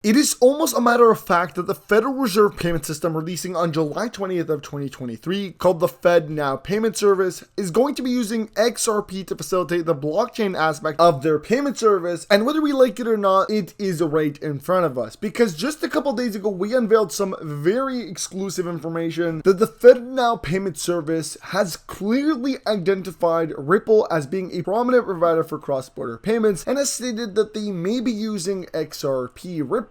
It is almost a matter of fact that the Federal Reserve payment system releasing on July 20th of 2023, called the Fednow payment service, is going to be using XRP to facilitate the blockchain aspect of their payment service, and whether we like it or not, it is right in front of us. Because just a couple days ago, we unveiled some very exclusive information that the Fednow payment service has clearly identified Ripple as being a prominent provider for cross-border payments, and has stated that they may be using XRP, Ripple,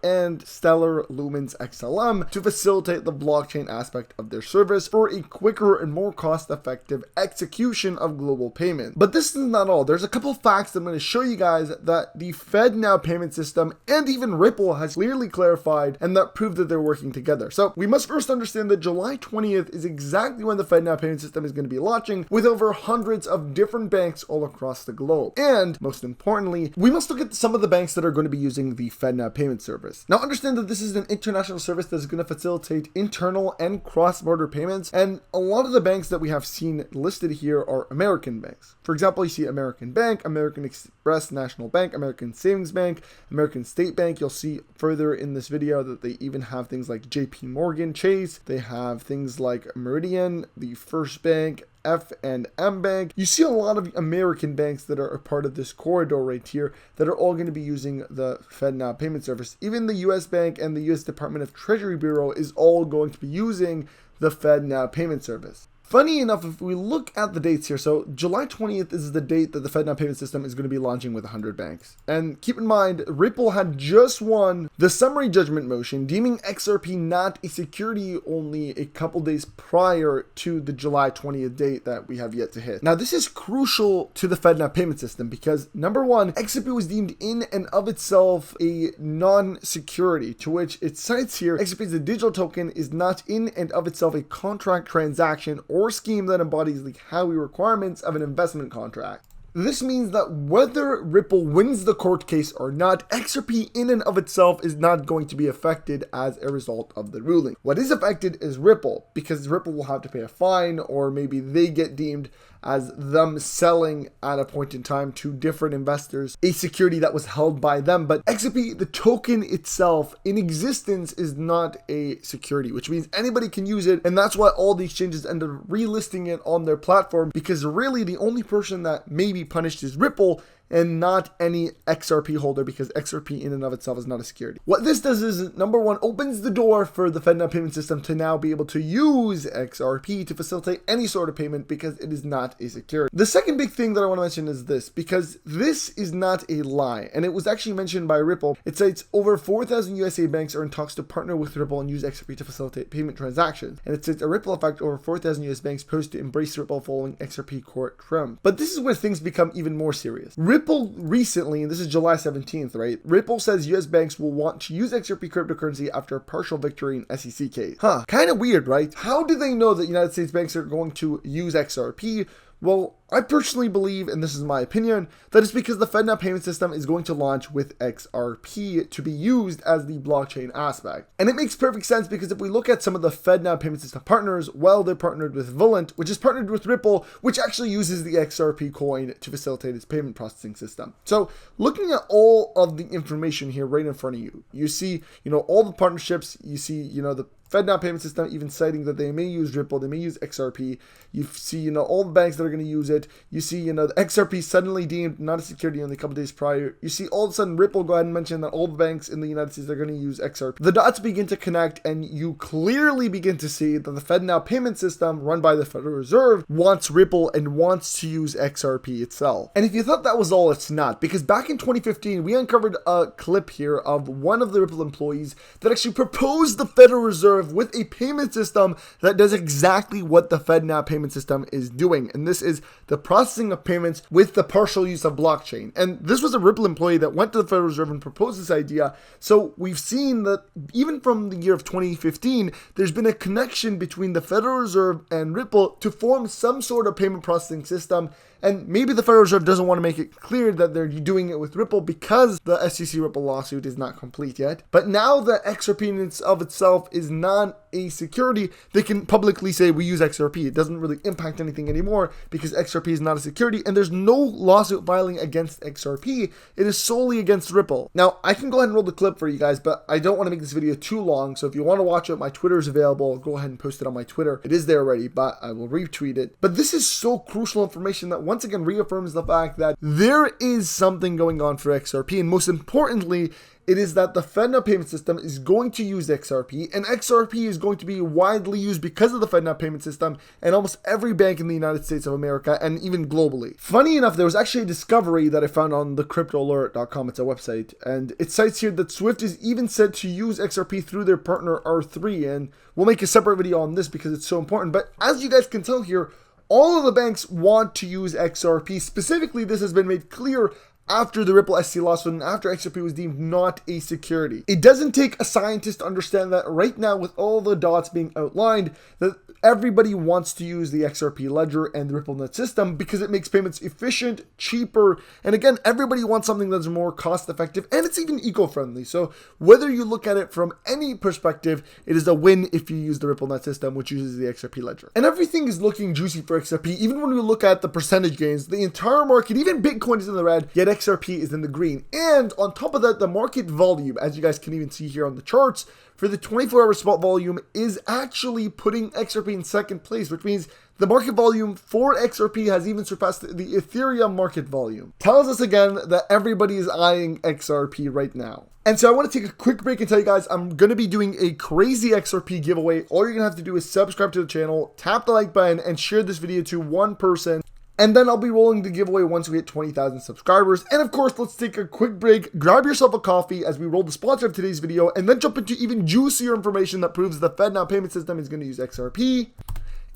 and Stellar Lumens XLM to facilitate the blockchain aspect of their service for a quicker and more cost-effective execution of global payment. But this is not all. There's a couple facts that I'm going to show you guys that the Fednow payment system and even Ripple has clearly clarified, and that prove that they're working together. So we must first understand that July 20th is exactly when the Fednow payment system is going to be launching, with over hundreds of different banks all across the globe. And most importantly, we must look at some of the banks that are going to be using the Fednow payment service. Now understand that this is an international service that is going to facilitate internal and cross-border payments, and a lot of the banks that we have seen listed here are American banks. For example, you see American Bank, American Express National Bank, American Savings Bank, American State Bank. You'll see further in this video that they even have things like JP Morgan Chase. They have things like Meridian, the First Bank, F&M Bank. You see a lot of American banks that are a part of this corridor right here that are all going to be using the Fednow payment service. Even the US Bank and the US Department of Treasury Bureau is all going to be using the Fednow payment service. Funny enough, if we look at the dates here, so July 20th is the date that the Fednow payment system is going to be launching with 100 banks. And keep in mind, Ripple had just won the summary judgment motion, deeming XRP not a security only a couple days prior to the July 20th date that we have yet to hit. Now, this is crucial to the Fednow payment system because, number one, XRP was deemed in and of itself a non-security, to which it cites here, XRP as a digital token is not in and of itself a contract transaction or scheme that embodies the Howey requirements of an investment contract. This means that whether Ripple wins the court case or not, XRP in and of itself is not going to be affected as a result of the ruling. What is affected is Ripple, because Ripple will have to pay a fine, or maybe they get deemed as them selling at a point in time to different investors a security that was held by them. But XRP, the token itself in existence, is not a security, which means anybody can use it, and that's why all the exchanges end up relisting it on their platform, because really the only person that may be punished is Ripple and not any XRP holder, because XRP in and of itself is not a security. What this does is, number one, opens the door for the Fednow payment system to now be able to use XRP to facilitate any sort of payment, because it is not a security. The second big thing that I want to mention is this, because this is not a lie, and it was actually mentioned by Ripple. It states over 4,000 USA banks are in talks to partner with Ripple and use XRP to facilitate payment transactions. And it says a ripple effect, over 4,000 US banks poised to embrace Ripple following XRP court triumph. But this is where things become even more serious. Ripple recently, and this is July 17th, right? Ripple says US banks will want to use XRP cryptocurrency after a partial victory in SEC case. Kind of weird, right? How do they know that United States banks are going to use XRP? Well, I personally believe, and this is my opinion, that it's because the Fednow payment system is going to launch with XRP to be used as the blockchain aspect. And it makes perfect sense, because if we look at some of the Fednow payment system partners, well, they're partnered with Volant, which is partnered with Ripple, which actually uses the XRP coin to facilitate its payment processing system. So looking at all of the information here right in front of you, you see, all the partnerships, you see, the Fednow payment system even citing that they may use Ripple, they may use XRP. You see, all the banks that are going to use it. You see, the XRP suddenly deemed not a security only a couple days prior. You see, all of a sudden, Ripple go ahead and mention that all the banks in the United States are going to use XRP. The dots begin to connect, and you clearly begin to see that the Fednow payment system run by the Federal Reserve wants Ripple and wants to use XRP itself. And if you thought that was all, it's not, because back in 2015, we uncovered a clip here of one of the Ripple employees that actually proposed the Federal Reserve with a payment system that does exactly what the Fednow payment system is doing. And this is the processing of payments with the partial use of blockchain. And this was a Ripple employee that went to the Federal Reserve and proposed this idea. So we've seen that even from the year of 2015, there's been a connection between the Federal Reserve and Ripple to form some sort of payment processing system. And maybe the Federal Reserve doesn't want to make it clear that they're doing it with Ripple because the SEC Ripple lawsuit is not complete yet. But now the XRP in of itself is not a security, they can publicly say we use XRP. It doesn't really impact anything anymore because XRP is not a security, and there's no lawsuit filing against XRP. It is solely against Ripple. Now, I can go ahead and roll the clip for you guys, but I don't want to make this video too long, so if you want to watch it, my Twitter is available. I'll go ahead and post it on my Twitter. It is there already, but I will retweet it. But this is so crucial information that once again reaffirms the fact that there is something going on for XRP, and most importantly, it is that the Fednow payment system is going to use XRP, and XRP is going to be widely used because of the Fednow payment system and almost every bank in the United States of America and even globally. Funny enough, there was actually a discovery that I found on the cryptoalert.com. It's a website, and it cites here that Swift is even said to use XRP through their partner R3, and we'll make a separate video on this because it's so important. But as you guys can tell here, all of the banks want to use XRP. Specifically, this has been made clear after the Ripple SC lawsuit and after XRP was deemed not a security. It doesn't take a scientist to understand that right now, with all the dots being outlined, that everybody wants to use the XRP ledger and the RippleNet system because it makes payments efficient, cheaper, and again, everybody wants something that's more cost effective, and it's even eco-friendly. So whether you look at it from any perspective, it is a win if you use the RippleNet system, which uses the XRP ledger. And everything is looking juicy for XRP. Even when we look at the percentage gains, the entire market, even Bitcoin is in the red, yet XRP is in the green. And on top of that, the market volume, as you guys can even see here on the charts, for the 24-hour spot volume is actually putting XRP in second place, which means the market volume for XRP has even surpassed the Ethereum market volume. Tells us again that everybody is eyeing XRP right now. And so I want to take a quick break and tell you guys I'm going to be doing a crazy XRP giveaway. All you're going to have to do is subscribe to the channel, tap the like button, and share this video to one person. And then I'll be rolling the giveaway once we hit 20,000 subscribers. And of course, let's take a quick break, grab yourself a coffee as we roll the sponsor of today's video, and then jump into even juicier information that proves the Fednow payment system is going to use XRP.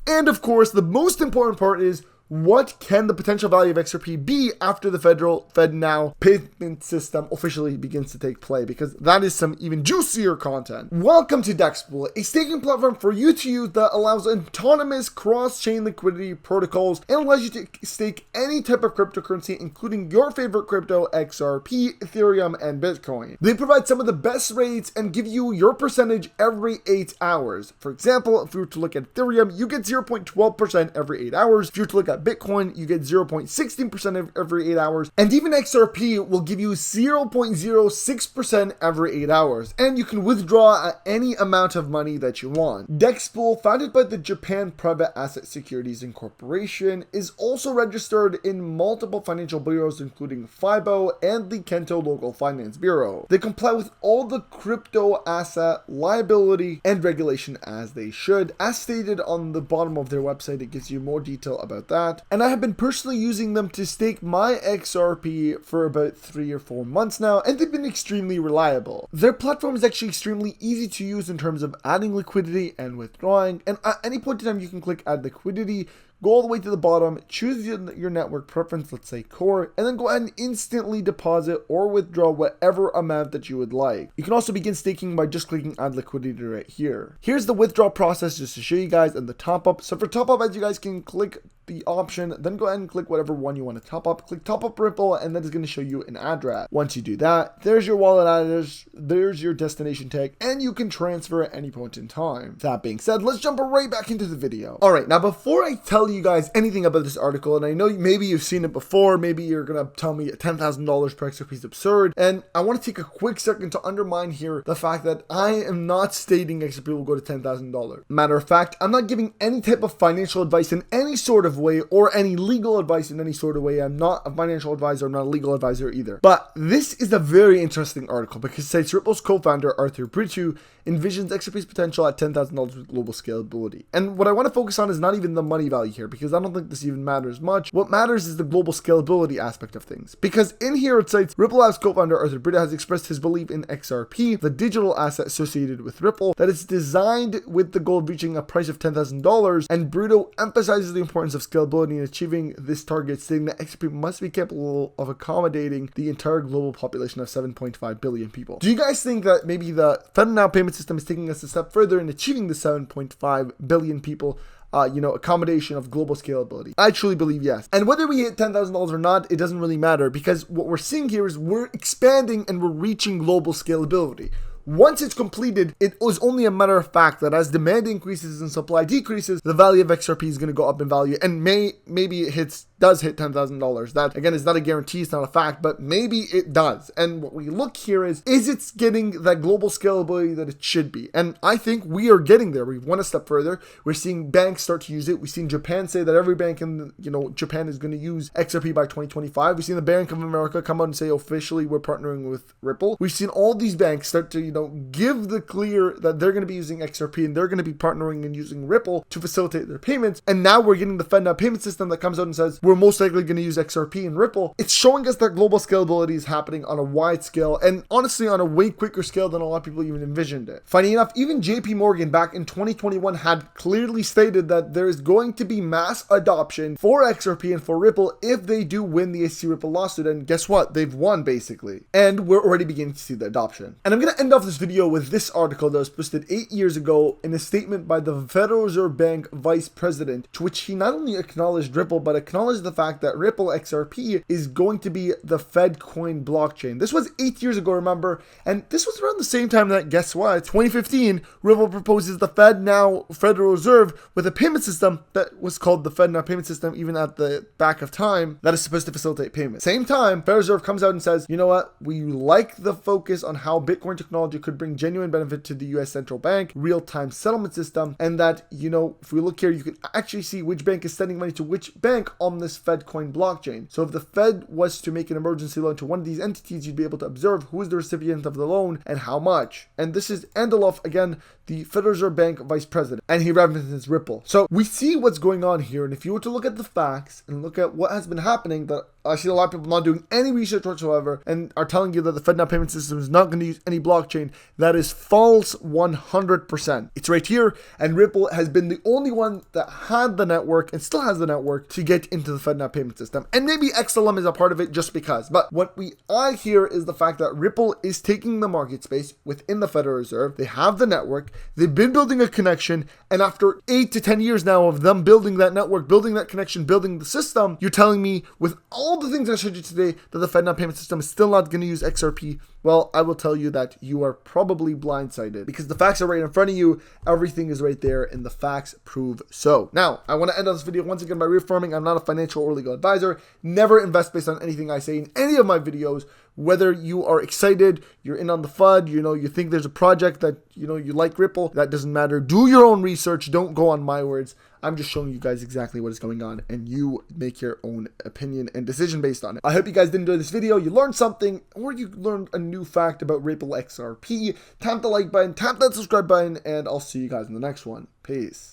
And of course, the most important part is, what can the potential value of XRP be after the Fednow payment system officially begins to take play? Because that is some even juicier content. Welcome to Dexpool, a staking platform for you to use that allows autonomous cross-chain liquidity protocols and allows you to stake any type of cryptocurrency, including your favorite crypto, XRP, Ethereum, and Bitcoin. They provide some of the best rates and give you your percentage every 8 hours. For example, if we were to look at Ethereum, you get 0.12% every 8 hours. If you were to look at Bitcoin, you get 0.16% every 8 hours, and even XRP will give you 0.06% every 8 hours, and you can withdraw any amount of money that you want. Dexpool, founded by the Japan Private Asset Securities Incorporation, is also registered in multiple financial bureaus, including FIBO and the Kento Local Finance Bureau. They comply with all the crypto asset liability and regulation as they should. As stated on the bottom of their website, it gives you more detail about that. And I have been personally using them to stake my XRP for about 3 or 4 months now, and they've been extremely reliable. Their platform is actually extremely easy to use in terms of adding liquidity and withdrawing, and at any point in time you can click add liquidity, go all the way to the bottom, choose your network preference, let's say Core, and then go ahead and instantly deposit or withdraw whatever amount that you would like. You can also begin staking by just clicking add liquidity right here. Here's the withdrawal process just to show you guys, and the top up. So for top up, as you guys can click the option, then go ahead and click whatever one you want to top up. Click top up Ripple, and that is going to show you an address. Once you do that, there's your wallet address, there's your destination tag, and you can transfer at any point in time. That being said, let's jump right back into the video. All right, now before I tell you guys anything about this article, and I know maybe you've seen it before, maybe you're gonna tell me $10,000 per XRP is absurd, and I want to take a quick second to undermine here the fact that I am not stating XRP will go to $10,000. Matter of fact, I'm not giving any type of financial advice in any sort of way or any legal advice in any sort of way. I'm not a financial advisor, I'm not a legal advisor either. But this is a very interesting article because it says Ripple's co-founder Arthur Brittu envisions XRP's potential at $10,000 with global scalability. And what I want to focus on is not even the money value here, because I don't think this even matters much. What matters is the global scalability aspect of things. Because in here it cites Ripple Labs co-founder Arthur Brittu has expressed his belief in XRP, the digital asset associated with Ripple, that it's designed with the goal of reaching a price of $10,000, and Brittu emphasizes the importance of scalability in achieving this target, stating that XRP must be capable of accommodating the entire global population of 7.5 billion people. Do you guys think that maybe the Fednow payment system is taking us a step further in achieving the 7.5 billion people accommodation of global scalability? I truly believe yes. And whether we hit $10,000 or not, it doesn't really matter, because what we're seeing here is we're expanding and we're reaching global scalability. once it's completed, it was only a matter of fact that as demand increases and supply decreases, the value of XRP is going to go up in value, and maybe it does hit $10,000. That again is not a guarantee, it's not a fact, but maybe it does. And what we look here is it getting that global scalability that it should be? And I think we are getting there. We've went a step further. We're seeing banks start to use it. We've seen Japan say that every bank in Japan is going to use XRP by 2025. We've seen the Bank of America come out and say officially we're partnering with Ripple. We've seen all these banks start to give the clear that they're going to be using XRP and they're going to be partnering and using Ripple to facilitate their payments. And now we're getting the Fednow payment system that comes out and says we're most likely going to use XRP and Ripple. It's showing us that global scalability is happening on a wide scale, and honestly on a way quicker scale than a lot of people even envisioned it. Funny enough, even JP Morgan back in 2021 had clearly stated that there is going to be mass adoption for XRP and for Ripple if they do win the SEC Ripple lawsuit, and guess what? They've won basically. And we're already beginning to see the adoption. And I'm going to end off this video with this article that was posted 8 years ago in a statement by the Federal Reserve Bank Vice President, to which he not only acknowledged Ripple, but acknowledged the fact that Ripple XRP is going to be the Fed coin blockchain. This was 8 years ago, remember? And this was around the same time that, guess what? 2015, Ripple proposes the Fednow Federal Reserve with a payment system that was called the Fednow payment system, even at the back of time, that is supposed to facilitate payments. Same time, Federal Reserve comes out and says, you know what? We like the focus on how Bitcoin technology could bring genuine benefit to the US central bank, real-time settlement system, and that, if we look here, you can actually see which bank is sending money to which bank on this Fed coin blockchain. So if the Fed was to make an emergency loan to one of these entities, you'd be able to observe who is the recipient of the loan and how much. And this is Andeloff, again, the Federal Reserve Bank Vice President, and he represents Ripple. So we see what's going on here, and if you were to look at the facts and look at what has been happening, that I see a lot of people not doing any research whatsoever and are telling you that the Fednow payment system is not going to use any blockchain. That is false 100%. It's right here, and Ripple has been the only one that had the network and still has the network to get into the Fednow payment system. And maybe XLM is a part of it just because. But what I hear is the fact that Ripple is taking the market space within the Federal Reserve. They have the network. They've been building a connection, and after 8 to 10 years now of them building that network, building that connection, building the system, you're telling me with all the things I showed you today that the Fednow payment system is still not going to use XRP? Well, I will tell you that you are probably blindsided, because the facts are right in front of you. Everything is right there, and the facts prove so. Now, I want to end this video once again by reaffirming I'm not a financial or legal advisor. Never invest based on anything I say in any of my videos. Whether you are excited, you're in on the FUD, you think there's a project that, you like Ripple, that doesn't matter. Do your own research. Don't go on my words. I'm just showing you guys exactly what is going on, and you make your own opinion and decision based on it. I hope you guys did enjoy this video. You learned something, or you learned a new fact about Ripple XRP. Tap the like button, tap that subscribe button, and I'll see you guys in the next one. Peace.